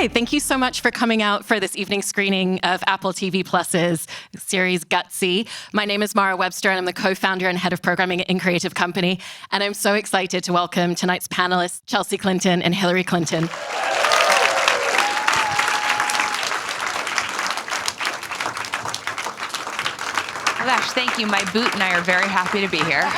Hi, thank you so much for coming out for this evening screening of Apple TV Plus's series Gutsy. My name is Mara Webster, and I'm the co-founder and head of programming at In Creative Company. And I'm so excited to welcome tonight's panelists, Chelsea Clinton and Hillary Clinton. Oh gosh, thank you. My boot and I are very happy to be here.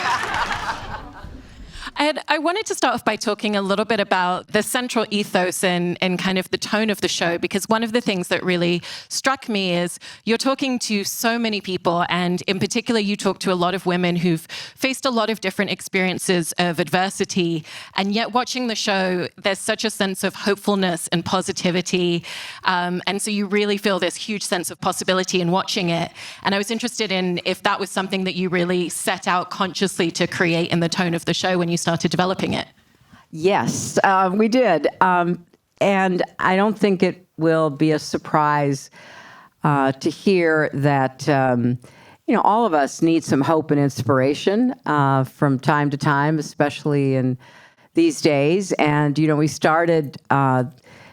I wanted to start off by talking a little bit about the central ethos and kind of the tone of the show, because one of the things that really struck me is you're talking to so many people, and in particular, you talk to a lot of women who've faced a lot of different experiences of adversity, and yet watching the show, there's such a sense of hopefulness and positivity, and so you really feel this huge sense of possibility in watching it. And I was interested in if that was something that you really set out consciously to create in the tone of the show when you started developing it. Yes, we did. And I don't think it will be a surprise to hear that, all of us need some hope and inspiration from time to time, especially in these days. And, we started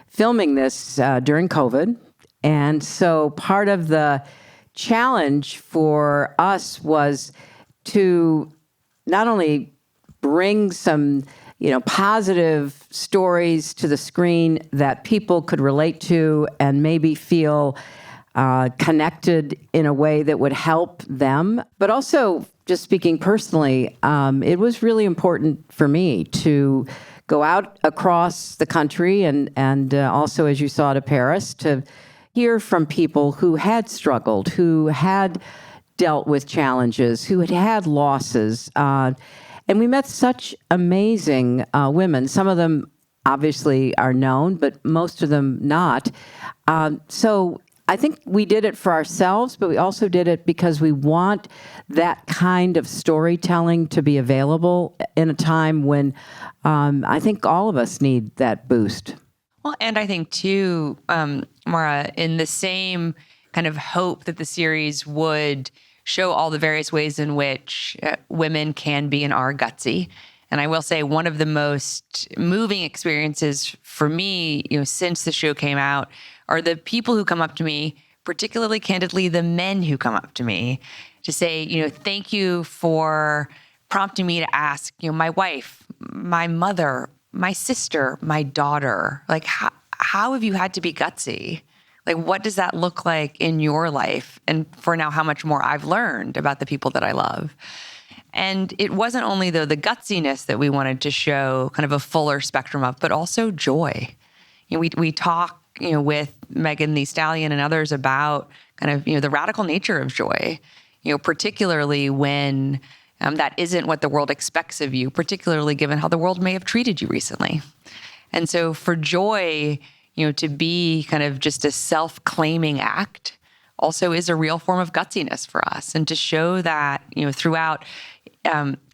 filming this during COVID. And so part of the challenge for us was to not only bring some, positive stories to the screen that people could relate to and maybe feel connected in a way that would help them. But also, just speaking personally, it was really important for me to go out across the country and also, as you saw, to Paris, to hear from people who had struggled, who had dealt with challenges, who had had losses. And we met such amazing women. Some of them obviously are known, but most of them not. So I think we did it for ourselves, but we also did it because we want that kind of storytelling to be available in a time when I think all of us need that boost. Well, and I think too, Mara, in the same kind of hope that the series would show all the various ways in which women can be and are gutsy. And I will say one of the most moving experiences for me, since the show came out, are the people who come up to me, particularly candidly, the men who come up to me to say, thank you for prompting me to ask, my wife, my mother, my sister, my daughter, like, how have you had to be gutsy? Like, what does that look like in your life? And for now, how much more I've learned about the people that I love. And it wasn't only, though, the gutsiness that we wanted to show kind of a fuller spectrum of, but also joy. We talk, with Megan Thee Stallion and others about kind of, the radical nature of joy, particularly when that isn't what the world expects of you, particularly given how the world may have treated you recently. And so for joy, to be kind of just a self-claiming act also is a real form of gutsiness for us. And to show that, throughout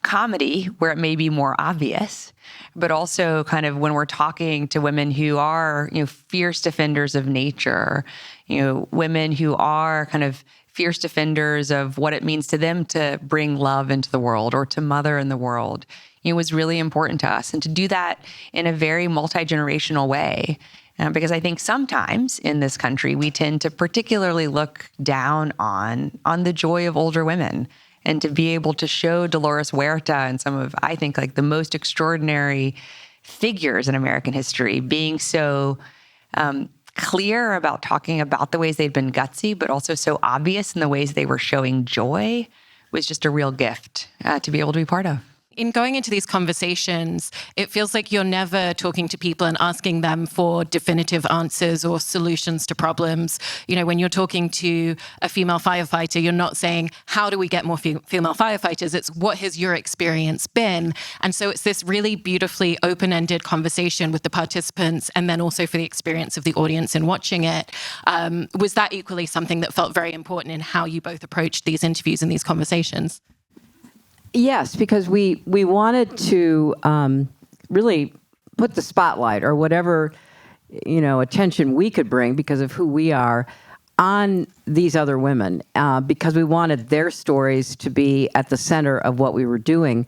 comedy, where it may be more obvious, but also kind of when we're talking to women who are, fierce defenders of nature, women who are kind of fierce defenders of what it means to them to bring love into the world or to mother in the world, was really important to us. And to do that in a very multi-generational way. Because I think sometimes in this country, we tend to particularly look down on the joy of older women, and to be able to show Dolores Huerta and some of, I think, like the most extraordinary figures in American history being so clear about talking about the ways they'd been gutsy, but also so obvious in the ways they were showing joy was just a real gift to be able to be part of. In going into these conversations, it feels like you're never talking to people and asking them for definitive answers or solutions to problems. When you're talking to a female firefighter, you're not saying, how do we get more female firefighters? It's, what has your experience been? And so it's this really beautifully open-ended conversation with the participants, and then also for the experience of the audience in watching it. Was that equally something that felt very important in how you both approached these interviews and these conversations? Yes, because we wanted to really put the spotlight or whatever, attention we could bring because of who we are on these other women, because we wanted their stories to be at the center of what we were doing.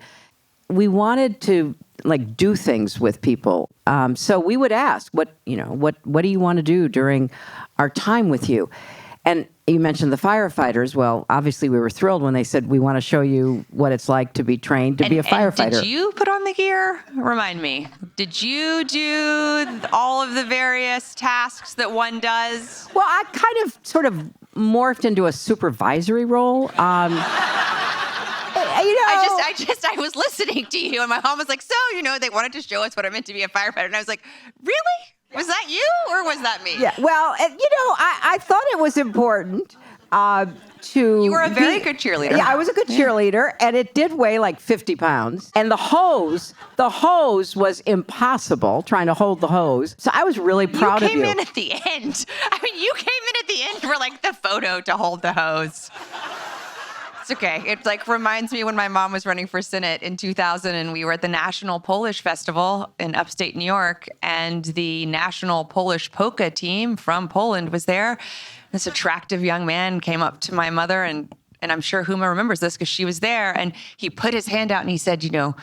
we wanted to like do things with people. So we would ask, what do you want to do during our time with you? And you mentioned the firefighters. Well, obviously we were thrilled when they said, we want to show you what it's like to be trained to be a firefighter. Did you put on the gear? Remind me. Did you do all of the various tasks that one does? Well, I kind of sort of morphed into a supervisory role. I was listening to you, and my mom was like, so, they wanted to show us what it meant to be a firefighter. And I was like, really? Was that you, or was that me? Yeah, well, I thought it was important to... You were a very good cheerleader. Yeah, I was a good cheerleader, and it did weigh like 50 pounds. And the hose was impossible, trying to hold the hose. So I was really proud of you. You came in at the end. I mean, you came in at the end for like the photo to hold the hose. It's okay. It like reminds me when my mom was running for Senate in 2000, and we were at the National Polish Festival in upstate New York, and the National Polish Polka team from Poland was there. This attractive young man came up to my mother, and I'm sure Huma remembers this because she was there, and he put his hand out and he said, Mrs.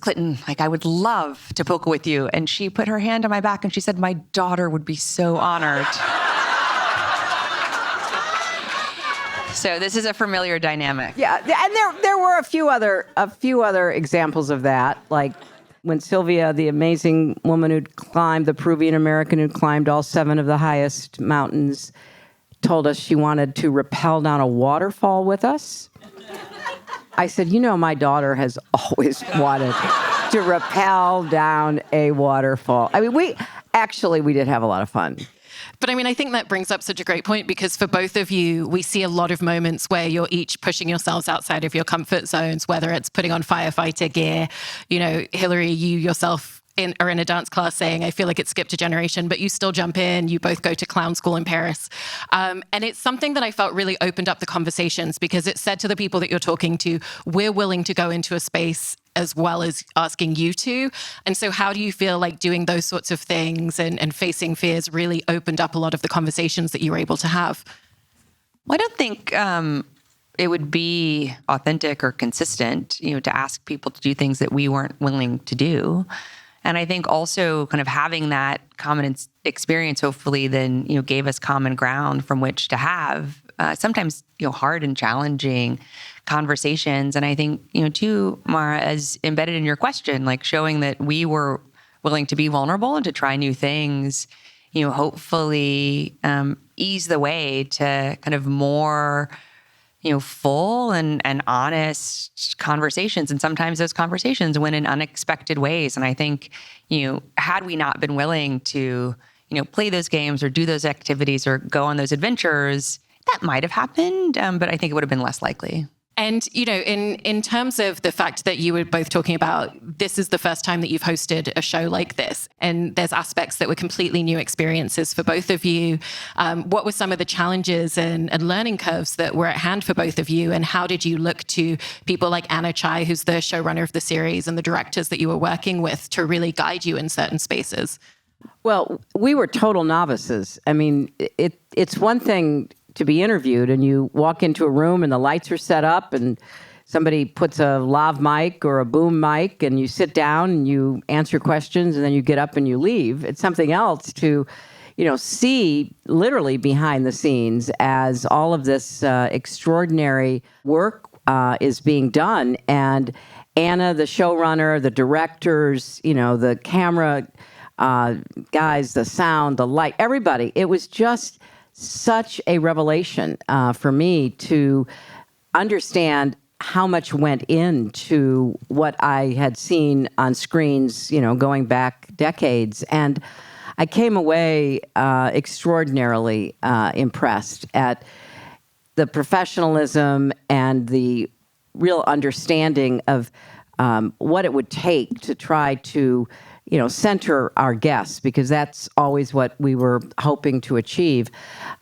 Clinton, like, I would love to polka with you. And she put her hand on my back and she said, my daughter would be so honored. So this is a familiar dynamic. Yeah, and there were a few other examples of that, like when Sylvia, the amazing woman who'd climbed, the Peruvian American who'd climbed all 7 of the highest mountains, told us she wanted to rappel down a waterfall with us. I said, my daughter has always wanted to rappel down a waterfall. I mean, we did have a lot of fun. But I mean, I think that brings up such a great point, because for both of you, we see a lot of moments where you're each pushing yourselves outside of your comfort zones, whether it's putting on firefighter gear. Hillary, you yourself are in a dance class saying, I feel like it skipped a generation, but you still jump in, you both go to clown school in Paris. And it's something that I felt really opened up the conversations, because it said to the people that you're talking to, we're willing to go into a space as well as asking you to. And so how do you feel like doing those sorts of things and facing fears really opened up a lot of the conversations that you were able to have? Well, I don't think it would be authentic or consistent, to ask people to do things that we weren't willing to do. And I think also kind of having that common experience hopefully then, gave us common ground from which to have sometimes, hard and challenging conversations. And I think, too, Mara, as embedded in your question, like showing that we were willing to be vulnerable and to try new things, hopefully ease the way to kind of more, full and honest conversations. And sometimes those conversations went in unexpected ways. And I think, had we not been willing to, play those games or do those activities or go on those adventures, that might have happened, but I think it would have been less likely. And, in terms of the fact that you were both talking about, this is the first time that you've hosted a show like this, and there's aspects that were completely new experiences for both of you. What were some of the challenges and learning curves that were at hand for both of you? And how did you look to people like Anna Chai, who's the showrunner of the series, and the directors that you were working with to really guide you in certain spaces? Well, we were total novices. I mean, it's one thing to be interviewed and you walk into a room and the lights are set up and somebody puts a lav mic or a boom mic and you sit down and you answer questions and then you get up and you leave. It's something else to, see literally behind the scenes as all of this extraordinary work is being done. And Anna, the showrunner, the directors, the camera guys, the sound, the light, everybody. It was just such a revelation for me to understand how much went into what I had seen on screens, going back decades. And I came away extraordinarily impressed at the professionalism and the real understanding of what it would take to try to center our guests, because that's always what we were hoping to achieve.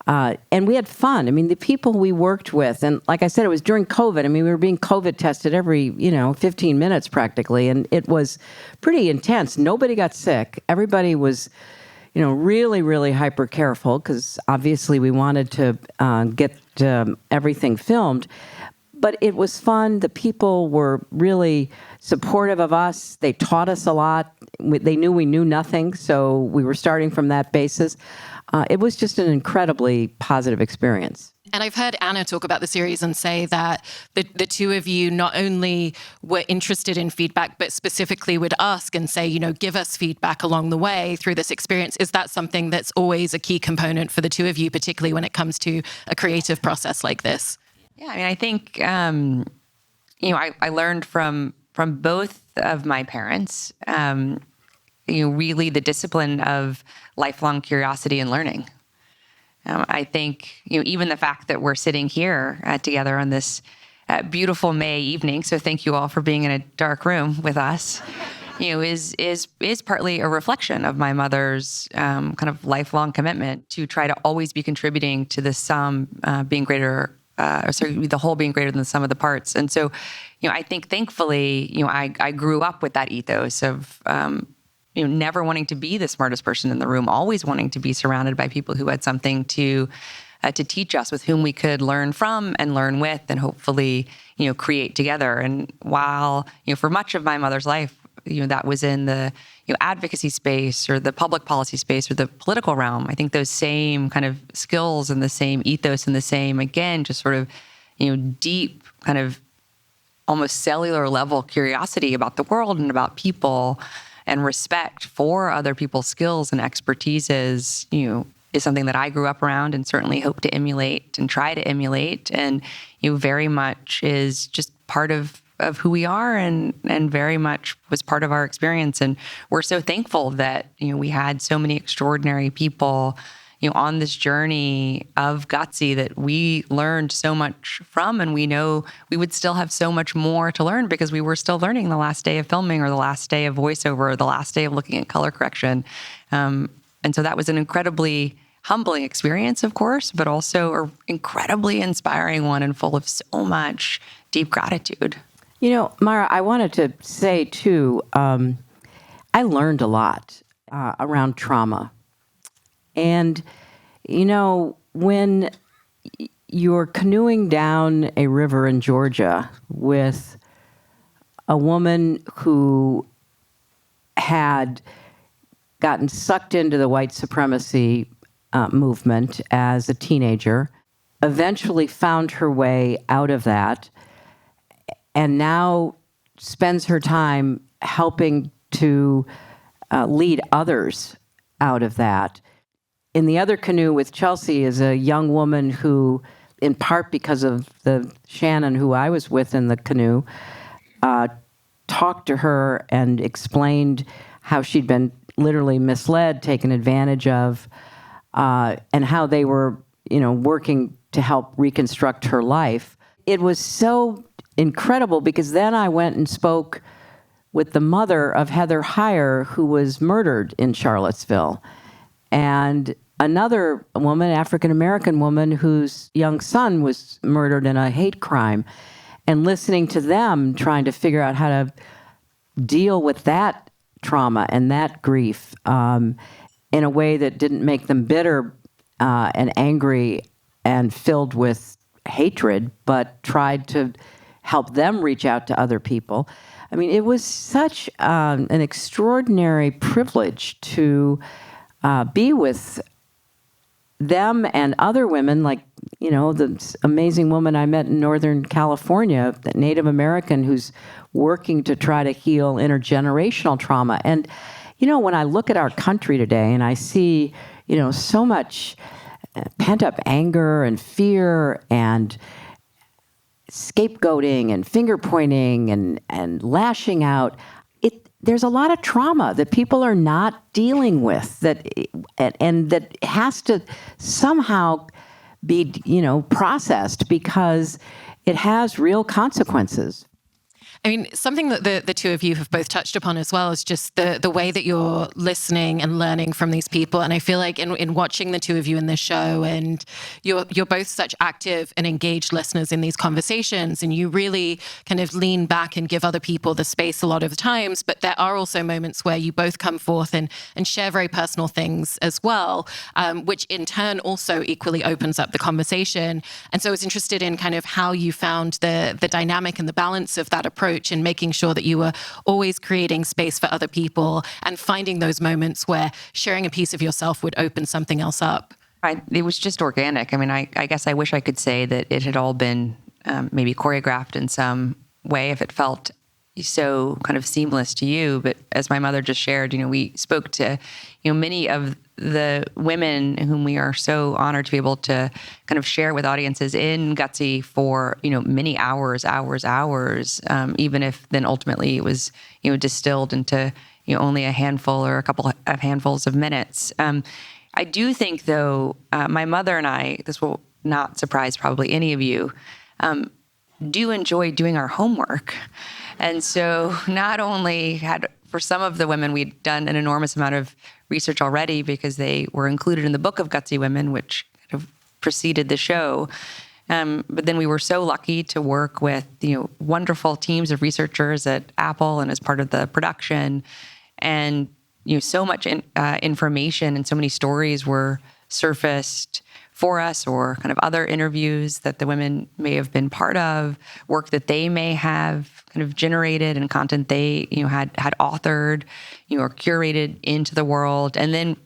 And we had fun. I mean, the people we worked with, and like I said, it was during COVID. I mean, we were being COVID tested every, 15 minutes practically. And it was pretty intense. Nobody got sick. Everybody was, really, really hyper careful because obviously we wanted to get everything filmed. But it was fun. The people were really supportive of us. They taught us a lot. They knew we knew nothing, so we were starting from that basis. It was just an incredibly positive experience. And I've heard Anna talk about the series and say that the two of you not only were interested in feedback, but specifically would ask and say, give us feedback along the way through this experience. Is that something that's always a key component for the two of you, particularly when it comes to a creative process like this? Yeah, I think, I learned from both of my parents, really the discipline of lifelong curiosity and learning. I think, even the fact that we're sitting here together on this beautiful May evening, so thank you all for being in a dark room with us, is partly a reflection of my mother's kind of lifelong commitment to try to always be contributing to the sum being greater, the whole being greater than the sum of the parts. And so, I think thankfully, I grew up with that ethos of, never wanting to be the smartest person in the room, always wanting to be surrounded by people who had something to teach us, with whom we could learn from and learn with, and hopefully, create together. And while, for much of my mother's life, that was in the advocacy space or the public policy space or the political realm, I think those same kind of skills and the same ethos and the same, again, just sort of, deep kind of almost cellular level curiosity about the world and about people, and respect for other people's skills and expertises, is something that I grew up around and certainly hope to emulate and try to emulate. And, very much is just part of who we are, and very much was part of our experience. And we're so thankful that, we had so many extraordinary people, on this journey of Gutsy that we learned so much from, and we know we would still have so much more to learn because we were still learning the last day of filming, or the last day of voiceover, or the last day of looking at color correction. And so that was an incredibly humbling experience, of course, but also an incredibly inspiring one and full of so much deep gratitude. Mara, I wanted to say too, I learned a lot around trauma. And, when you're canoeing down a river in Georgia with a woman who had gotten sucked into the white supremacy movement as a teenager, eventually found her way out of that, and now spends her time helping to lead others out of that. In the other canoe with Chelsea is a young woman who, in part because of the Shannon who I was with in the canoe, talked to her and explained how she'd been literally misled, taken advantage of, and how they were, working to help reconstruct her life. It was so incredible because then I went and spoke with the mother of Heather Heyer, who was murdered in Charlottesville, and another woman, African-American woman, whose young son was murdered in a hate crime, and listening to them trying to figure out how to deal with that trauma and that grief in a way that didn't make them bitter and angry and filled with hatred, but tried to help them reach out to other people. I mean, it was such an extraordinary privilege to be with them and other women, like, the amazing woman I met in Northern California, the Native American who's working to try to heal intergenerational trauma. And, when I look at our country today and I see, so much pent-up anger and fear and scapegoating and finger-pointing and lashing out, there's a lot of trauma that people are not dealing with and that has to somehow be, processed because it has real consequences. I mean, something that the two of you have both touched upon as well is just the way that you're listening and learning from these people. And I feel like in watching the two of you in this show, and you're both such active and engaged listeners in these conversations, and you really kind of lean back and give other people the space a lot of the times. But there are also moments where you both come forth and share very personal things as well, which in turn also equally opens up the conversation. And so I was interested in kind of how you found the dynamic and the balance of that approach, and making sure that you were always creating space for other people and finding those moments where sharing a piece of yourself would open something else up. It was just organic. I mean, I guess I wish I could say that it had all been maybe choreographed in some way if it felt so kind of seamless to you. But as my mother just shared, we spoke to, many of the women whom we are so honored to be able to kind of share with audiences in Gutsy for, many hours, even if then ultimately it was, distilled into, only a handful or a couple of handfuls of minutes. I do think, though, my mother and I, this will not surprise probably any of you, do enjoy doing our homework. And so not only for some of the women, we'd done an enormous amount of research already because they were included in the book of Gutsy Women, which kind of preceded the show. But then we were so lucky to work with, wonderful teams of researchers at Apple and as part of the production. And, so much information and so many stories were surfaced for us, or kind of other interviews that the women may have been part of, work that they may have kind of generated, and content they had authored, or curated into the world. And then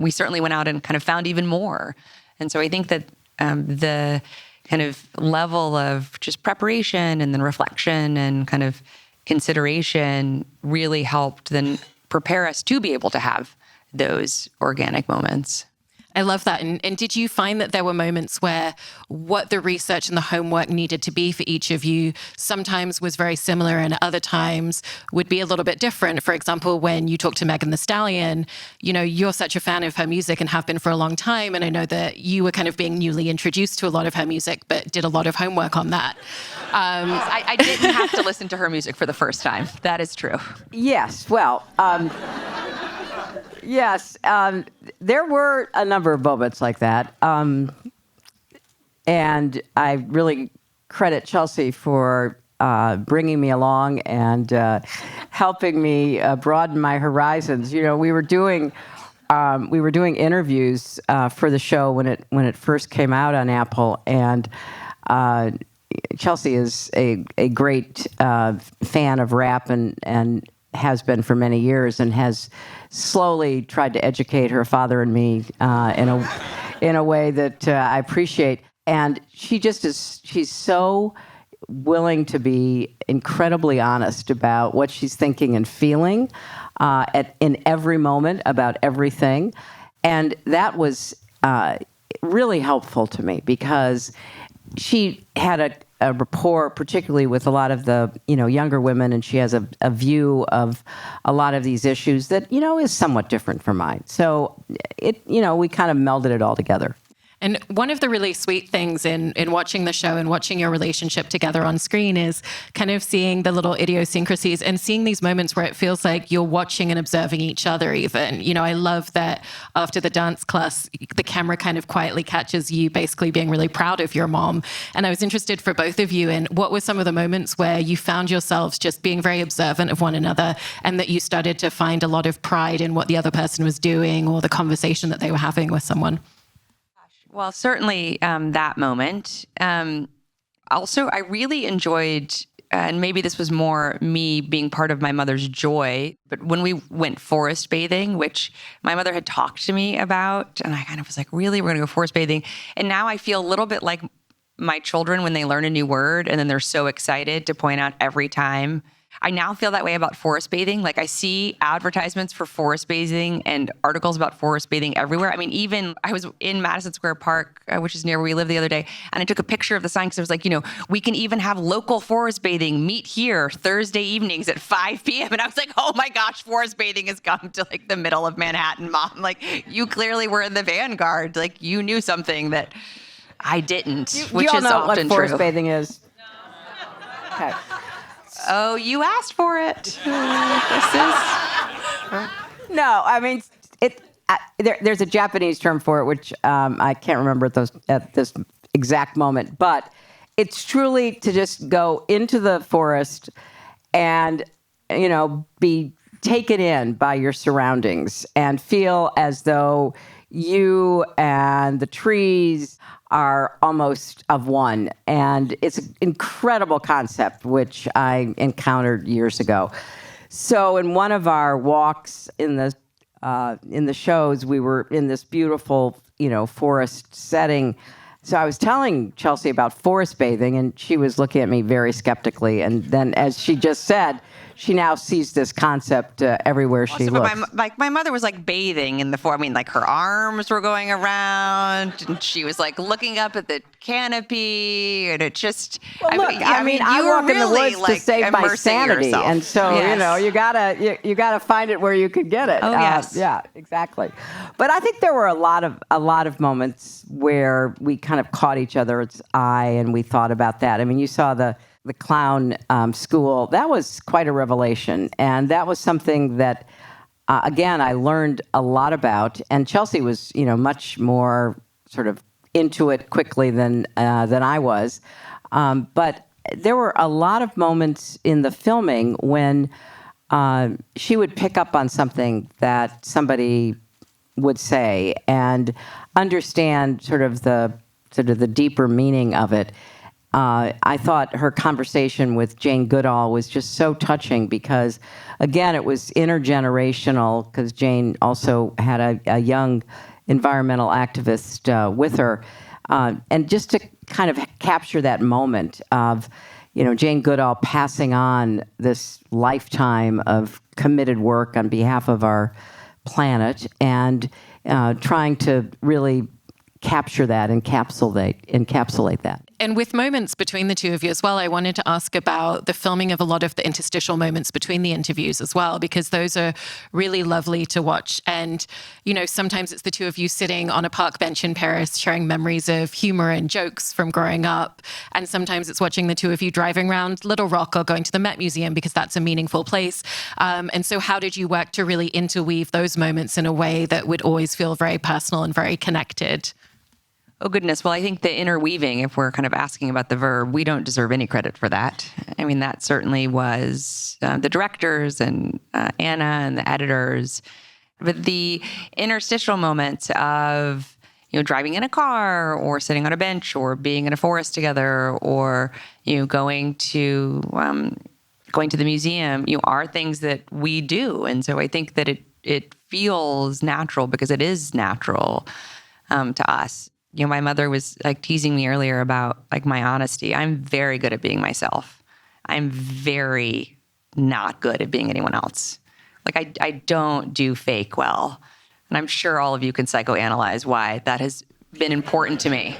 we certainly went out and kind of found even more. And so I think that the kind of level of just preparation and then reflection and kind of consideration really helped then prepare us to be able to have those organic moments. I love that. And did you find that there were moments where what the research and the homework needed to be for each of you sometimes was very similar and other times would be a little bit different? For example, when you talk to Megan Thee Stallion, you're such a fan of her music and have been for a long time. And I know that you were kind of being newly introduced to a lot of her music, but did a lot of homework on that. I didn't have to listen to her music for the first time. That is true. Yes, well, yes, there were a number of moments like that. And I really credit Chelsea for bringing me along and helping me broaden my horizons. We were doing interviews for the show when it first came out on Apple, and Chelsea is a great fan of rap and has been for many years, and has slowly tried to educate her father and me in a way that I appreciate. And she's so willing to be incredibly honest about what she's thinking and feeling in every moment about everything. And that was really helpful to me, because she had a rapport, particularly with a lot of the younger women, and she has a view of a lot of these issues that is somewhat different from mine. So we kind of melded it all together. And one of the really sweet things in watching the show and watching your relationship together on screen is kind of seeing the little idiosyncrasies and seeing these moments where it feels like you're watching and observing each other even. I love that after the dance class, the camera kind of quietly catches you basically being really proud of your mom. And I was interested for both of you in what were some of the moments where you found yourselves just being very observant of one another, and that you started to find a lot of pride in what the other person was doing or the conversation that they were having with someone. Well, certainly that moment. Also, I really enjoyed, and maybe this was more me being part of my mother's joy, but when we went forest bathing, which my mother had talked to me about, and I kind of was like, really, we're going to go forest bathing? And now I feel a little bit like my children when they learn a new word, and then they're so excited to point out every time. I now feel that way about forest bathing. Like, I see advertisements for forest bathing and articles about forest bathing everywhere. I mean, even I was in Madison Square Park, which is near where we live, the other day, and I took a picture of the sign because it was like, we can even have local forest bathing. Meet here Thursday evenings at 5 p.m. And I was like, oh my gosh, forest bathing has come to like the middle of Manhattan, Mom. Like, you clearly were in the vanguard. Like, you knew something that I didn't, which you all is know often what forest true. bathing is? Okay. Oh, you asked for it. This is... No, I mean, there's a Japanese term for it, which I can't remember at this exact moment, but it's truly to just go into the forest and, be taken in by your surroundings and feel as though you and the trees are almost of one. And it's an incredible concept, which I encountered years ago. So in one of our walks in the shows, we were in this beautiful, forest setting. So I was telling Chelsea about forest bathing, and she was looking at me very skeptically. And then, as she just said, she now sees this concept everywhere she looks. But my mother was like bathing in the forest. I mean, like her arms were going around, and she was like looking up at the canopy, and it just. Well, look, I mean, I walk in the woods to save my sanity, yourself. And so Yes. you gotta find it where you could get it. Oh yes, yeah, exactly. But I think there were a lot of moments where we kind of caught each other's eye, and we thought about that. I mean, you saw the clown school. That was quite a revelation, and that was something that, again, I learned a lot about. And Chelsea was, much more sort of into it quickly than I was. But there were a lot of moments in the filming when she would pick up on something that somebody would say and understand sort of the deeper meaning of it. I thought her conversation with Jane Goodall was just so touching because, again, it was intergenerational because Jane also had a young environmental activist with her. And just to kind of capture that moment of, Jane Goodall passing on this lifetime of committed work on behalf of our planet and trying to really capture that, encapsulate that. And with moments between the two of you as well, I wanted to ask about the filming of a lot of the interstitial moments between the interviews as well, because those are really lovely to watch. And, sometimes it's the two of you sitting on a park bench in Paris, sharing memories of humor and jokes from growing up. And sometimes it's watching the two of you driving around Little Rock or going to the Met Museum because that's a meaningful place. And so how did you work to really interweave those moments in a way that would always feel very personal and very connected? Oh, goodness. Well, I think the interweaving, if we're kind of asking about the verb, we don't deserve any credit for that. I mean, that certainly was the directors and Anna and the editors. But the interstitial moments of, driving in a car or sitting on a bench or being in a forest together or, going to the museum, are things that we do. And so I think that it feels natural because it is natural to us. My mother was like teasing me earlier about like my honesty. I'm very good at being myself. I'm very not good at being anyone else. Like I don't do fake well. And I'm sure all of you can psychoanalyze why that has been important to me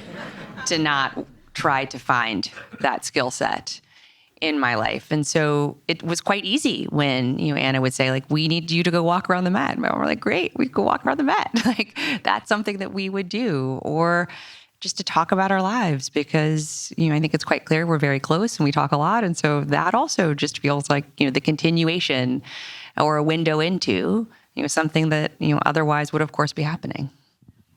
to not try to find that skill set in my life. And so it was quite easy when, Anna would say, like, we need you to go walk around the Met. And we're like, great, we go walk around the Met. Like, that's something that we would do. Or just to talk about our lives because, I think it's quite clear we're very close and we talk a lot. And so that also just feels like, the continuation or a window into, something that, otherwise would, of course, be happening.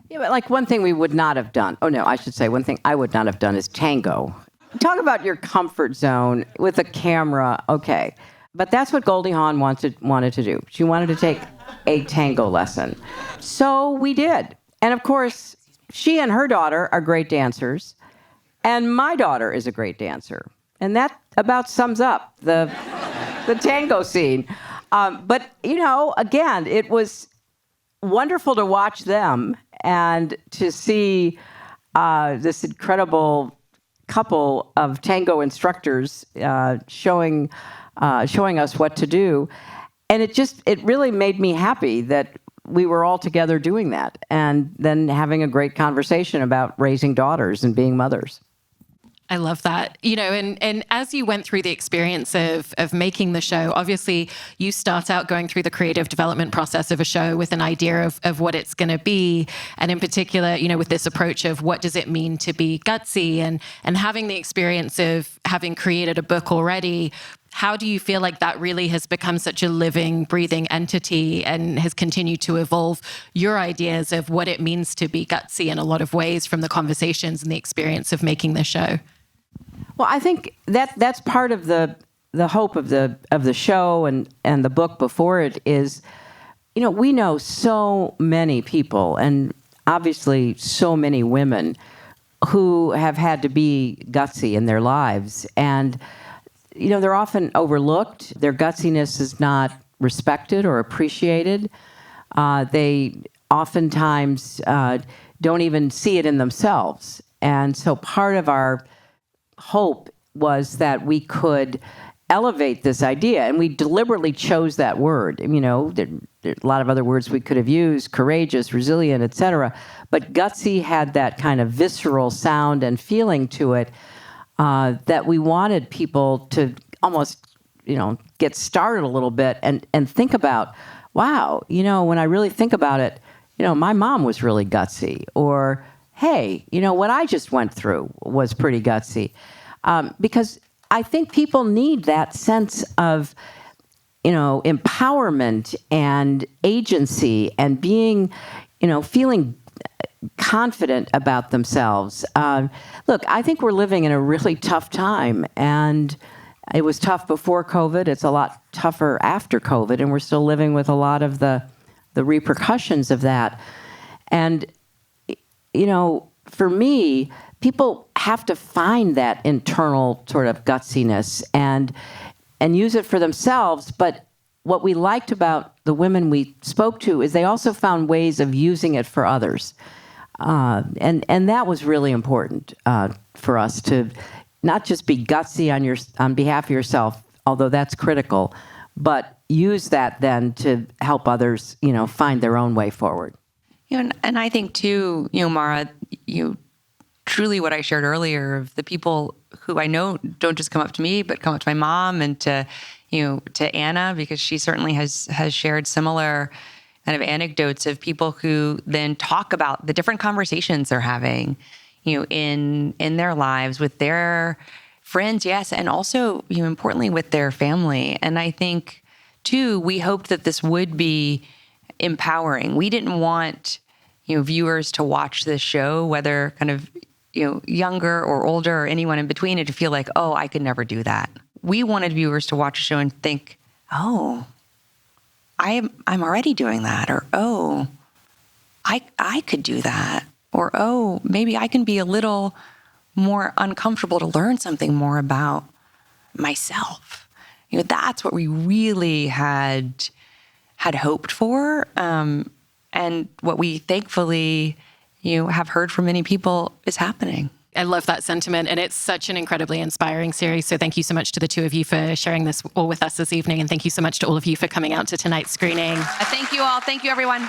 Yeah, but like one thing we would not have done. Oh, no, I should say one thing I would not have done is tango. Talk about your comfort zone with a camera. Okay. But that's what Goldie Hawn wanted to do. She wanted to take a tango lesson. So we did. And of course, she and her daughter are great dancers. And my daughter is a great dancer. And that about sums up the tango scene. But, again, it was wonderful to watch them and to see this incredible couple of tango instructors showing us what to do. And it really made me happy that we were all together doing that and then having a great conversation about raising daughters and being mothers. I love that. And as you went through the experience of making the show, obviously you start out going through the creative development process of a show with an idea of what it's going to be. And in particular, with this approach of what does it mean to be gutsy and having the experience of having created a book already. how do you feel like that really has become such a living, breathing entity and has continued to evolve your ideas of what it means to be gutsy in a lot of ways from the conversations and the experience of making the show? Well, I think that's part of the hope of the show and the book before it is, we know so many people and obviously so many women who have had to be gutsy in their lives. And, they're often overlooked. Their gutsiness is not respected or appreciated. They oftentimes don't even see it in themselves. And so part of our hope was that we could elevate this idea, and we deliberately chose that word. There are a lot of other words we could have used: courageous, resilient, etc. But gutsy had that kind of visceral sound and feeling to it that we wanted people to almost, get started a little bit and think about, wow, when I really think about it, my mom was really gutsy, or hey, what I just went through was pretty gutsy. Because I think people need that sense of, empowerment and agency and being, feeling confident about themselves. Look, I think we're living in a really tough time, and it was tough before COVID. It's a lot tougher after COVID, and we're still living with a lot of the repercussions of that. And, for me, people have to find that internal sort of gutsiness and use it for themselves. But what we liked about the women we spoke to is they also found ways of using it for others. And that was really important for us to not just be gutsy on behalf of yourself, although that's critical, but use that then to help others, find their own way forward. And I think too, Mara, truly what I shared earlier of the people who I know don't just come up to me, but come up to my mom and to Anna, because she certainly has shared similar kind of anecdotes of people who then talk about the different conversations they're having, in their lives with their friends, yes, and also, importantly with their family. And I think too, we hoped that this would be empowering. We didn't want, viewers to watch this show, whether kind of, younger or older or anyone in between, and to feel like, oh, I could never do that. We wanted viewers to watch the show and think, oh, I'm already doing that, or oh, I could do that, or oh, maybe I can be a little more uncomfortable to learn something more about myself. That's what we really had hoped for, and what we thankfully have heard from many people is happening. I love that sentiment, and it's such an incredibly inspiring series. So thank you so much to the two of you for sharing this all with us this evening, and thank you so much to all of you for coming out to tonight's screening. Thank you all. Thank you, everyone.